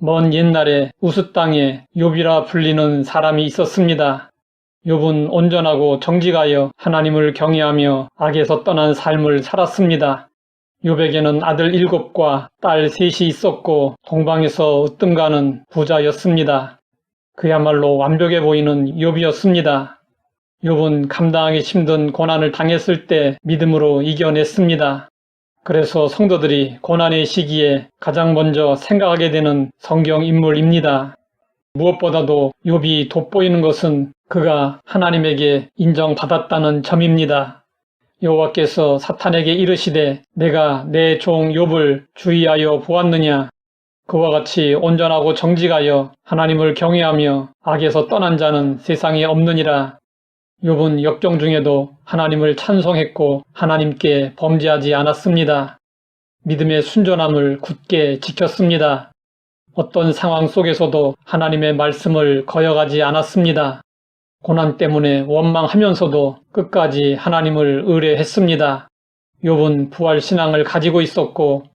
먼 옛날에 우스 땅에 욥이라 불리는 사람이 있었습니다. 욥은 온전하고 정직하여 하나님을 경외하며 악에서 떠난 삶을 살았습니다. 욥에게는 아들 7과 딸 3이 있었고 동방에서 으뜸가는 부자였습니다. 그야말로 완벽해 보이는 욥이었습니다. 욥은 감당하기 힘든 고난을 당했을 때 믿음으로 이겨냈습니다. 그래서 성도들이 고난의 시기에 가장 먼저 생각하게 되는 성경 인물입니다. 무엇보다도 욥이 돋보이는 것은 그가 하나님에게 인정받았다는 점입니다. 여호와께서 사탄에게 이르시되 내가 내 종 욥을 주의하여 보았느냐. 그와 같이 온전하고 정직하여 하나님을 경외하며 악에서 떠난 자는 세상에 없느니라. 욥은 역경 중에도 하나님을 찬송했고 하나님께 범죄하지 않았습니다. 믿음의 순전함을 굳게 지켰습니다. 어떤 상황 속에서도 하나님의 말씀을 거역하지 않았습니다. 고난 때문에 원망하면서도 끝까지 하나님을 의뢰했습니다. 욥은 부활신앙을 가지고 있었고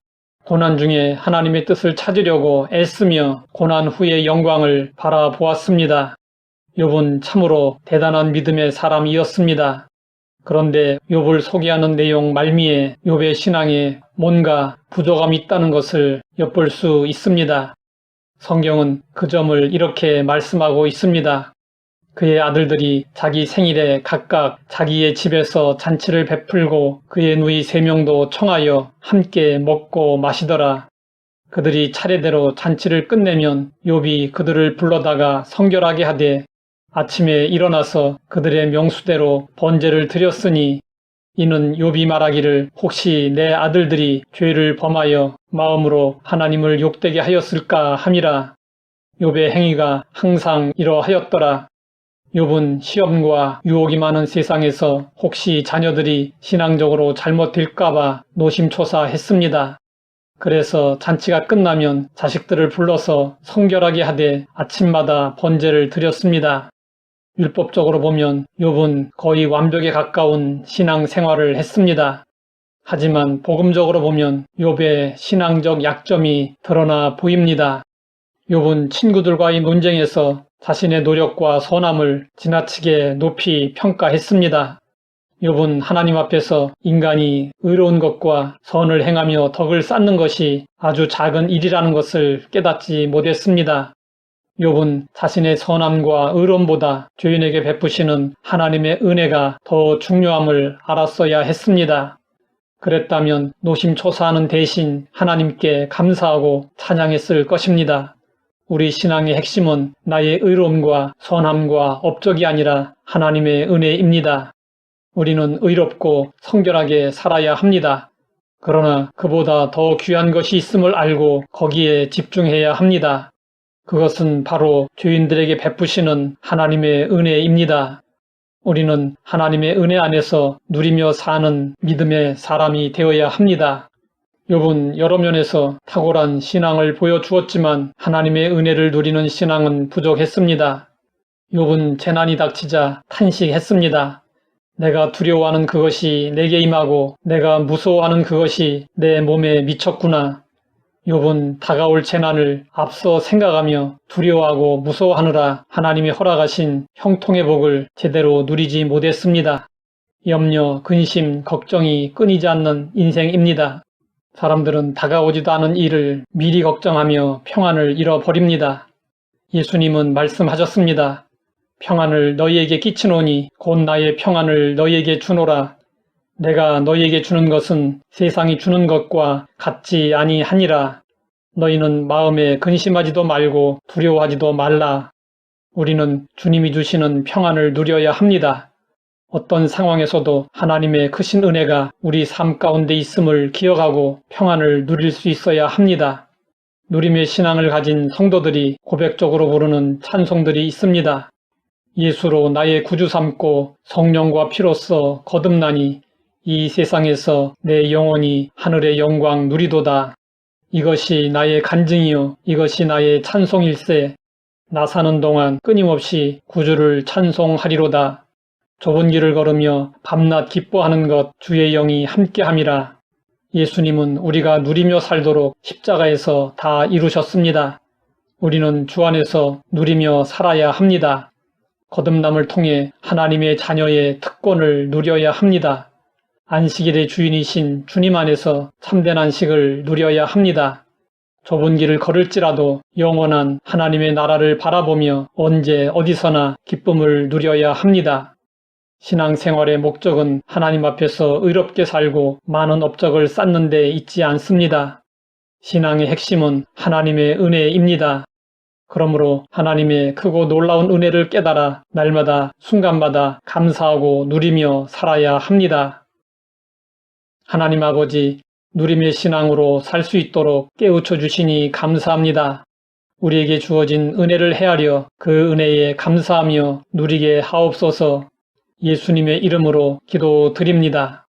고난 중에 하나님의 뜻을 찾으려고 애쓰며 고난 후의 영광을 바라보았습니다. 욥은 참으로 대단한 믿음의 사람이었습니다. 그런데 욥을 소개하는 내용 말미에 욥의 신앙에 뭔가 부족함이 있다는 것을 엿볼 수 있습니다. 성경은 그 점을 이렇게 말씀하고 있습니다. 그의 아들들이 자기 생일에 각각 자기의 집에서 잔치를 베풀고 그의 누이 3명도 청하여 함께 먹고 마시더라. 그들이 차례대로 잔치를 끝내면 욥이 그들을 불러다가 성결하게 하되 아침에 일어나서 그들의 명수대로 번제를 드렸으니 이는 욥이 말하기를 혹시 내 아들들이 죄를 범하여 마음으로 하나님을 욕되게 하였을까 함이라. 욥의 행위가 항상 이러하였더라. 욥은 시험과 유혹이 많은 세상에서 혹시 자녀들이 신앙적으로 잘못될까봐 노심초사했습니다. 그래서 잔치가 끝나면 자식들을 불러서 성결하게 하되 아침마다 번제를 드렸습니다. 율법적으로 보면 욥은 거의 완벽에 가까운 신앙 생활을 했습니다. 하지만 복음적으로 보면 욥의 신앙적 약점이 드러나 보입니다. 욥은 친구들과의 논쟁에서 자신의 노력과 선함을 지나치게 높이 평가했습니다. 욥은 하나님 앞에서 인간이 의로운 것과 선을 행하며 덕을 쌓는 것이 아주 작은 일이라는 것을 깨닫지 못했습니다. 욥은 자신의 선함과 의로움보다 죄인에게 베푸시는 하나님의 은혜가 더 중요함을 알았어야 했습니다. 그랬다면 노심초사하는 대신 하나님께 감사하고 찬양했을 것입니다. 우리 신앙의 핵심은 나의 의로움과 선함과 업적이 아니라 하나님의 은혜입니다. 우리는 의롭고 성결하게 살아야 합니다. 그러나 그보다 더 귀한 것이 있음을 알고 거기에 집중해야 합니다. 그것은 바로 죄인들에게 베푸시는 하나님의 은혜입니다. 우리는 하나님의 은혜 안에서 누리며 사는 믿음의 사람이 되어야 합니다. 욥은 여러 면에서 탁월한 신앙을 보여주었지만 하나님의 은혜를 누리는 신앙은 부족했습니다. 욥은 재난이 닥치자 탄식했습니다. 내가 두려워하는 그것이 내게 임하고 내가 무서워하는 그것이 내 몸에 미쳤구나. 욥은 다가올 재난을 앞서 생각하며 두려워하고 무서워하느라 하나님이 허락하신 형통의 복을 제대로 누리지 못했습니다. 염려, 근심, 걱정이 끊이지 않는 인생입니다. 사람들은 다가오지도 않은 일을 미리 걱정하며 평안을 잃어버립니다. 예수님은 말씀하셨습니다. 평안을 너희에게 끼치노니 곧 나의 평안을 너희에게 주노라. 내가 너희에게 주는 것은 세상이 주는 것과 같지 아니하니라. 너희는 마음에 근심하지도 말고 두려워하지도 말라. 우리는 주님이 주시는 평안을 누려야 합니다. 어떤 상황에서도 하나님의 크신 은혜가 우리 삶 가운데 있음을 기억하고 평안을 누릴 수 있어야 합니다. 누림의 신앙을 가진 성도들이 고백적으로 부르는 찬송들이 있습니다. 예수로 나의 구주 삼고 성령과 피로써 거듭나니 이 세상에서 내 영혼이 하늘의 영광 누리도다. 이것이 나의 간증이요 이것이 나의 찬송일세. 나 사는 동안 끊임없이 구주를 찬송하리로다. 좁은 길을 걸으며 밤낮 기뻐하는 것 주의 영이 함께함이라. 예수님은 우리가 누리며 살도록 십자가에서 다 이루셨습니다. 우리는 주 안에서 누리며 살아야 합니다. 거듭남을 통해 하나님의 자녀의 특권을 누려야 합니다. 안식일의 주인이신 주님 안에서 참된 안식을 누려야 합니다. 좁은 길을 걸을지라도 영원한 하나님의 나라를 바라보며 언제 어디서나 기쁨을 누려야 합니다. 신앙생활의 목적은 하나님 앞에서 의롭게 살고 많은 업적을 쌓는 데 있지 않습니다. 신앙의 핵심은 하나님의 은혜입니다. 그러므로 하나님의 크고 놀라운 은혜를 깨달아 날마다 순간마다 감사하고 누리며 살아야 합니다. 하나님 아버지, 누림의 신앙으로 살 수 있도록 깨우쳐 주시니 감사합니다. 우리에게 주어진 은혜를 헤아려 그 은혜에 감사하며 누리게 하옵소서. 예수님의 이름으로 기도드립니다.